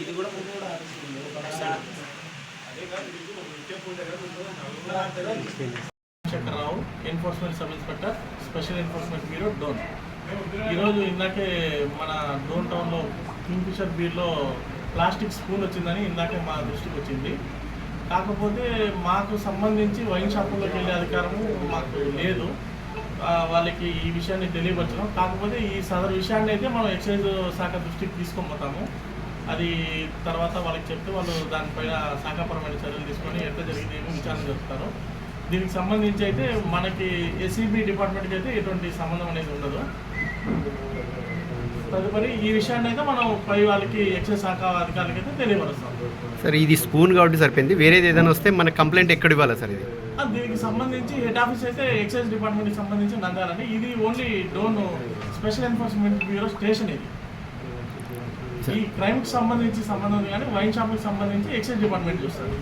ఇది కూడా Shankarrao, enforcement sub inspector, special enforcement bureau, Dhone. ఈరోజు ఇందాకే మన డోన్ టౌన్లో కింగ్ఫిషర్ బీర్లో ప్లాస్టిక్ స్పూన్ వచ్చిందని ఇందాకే మా దృష్టికి వచ్చింది. కాకపోతే మాకు సంబంధించి వైన్ షాపుల్లోకి వెళ్ళే అధికారము మాకు లేదు. వాళ్ళకి ఈ విషయాన్ని తెలియపరచడం. కాకపోతే ఈ సదరు విషయాన్ని అయితే మనం ఎక్సైజ్ శాఖ దృష్టికి తీసుకొని అది తర్వాత వాళ్ళకి చెప్తే వాళ్ళు దానిపైన శాఖాపరమైన చర్యలు తీసుకొని ఎంత జరిగింది ఏమో విచారణ జరుపుతారు. దీనికి సంబంధించి అయితే మనకి ఎస్ఈబి డిపార్ట్మెంట్కి అయితే ఎటువంటి సంబంధం అనేది ఉండదు. తదుపరి ఈ విషయాన్ని అయితే మనం పై వాళ్ళకి ఎక్సైజ్ శాఖ అధికారులకి అయితే తెలియపరుస్తాం. సార్ ఇది స్పూన్ కాబట్టి సరిపోయింది, వేరేది ఏదైనా వస్తే మన కంప్లైంట్ ఎక్కడ ఇవ్వాలా సార్? ఇది దీనికి సంబంధించి హెడ్ ఆఫీస్ అయితే ఎక్సైజ్ డిపార్ట్మెంట్కి సంబంధించి నందాలని. ఇది only Dhone special enforcement bureau station. ఇది ఈ క్రైమ్కి సంబంధించి సంబంధం కానీ వైన్ షాప్కి సంబంధించి ఎక్సైజ్ డిపార్ట్మెంట్ చూస్తారు.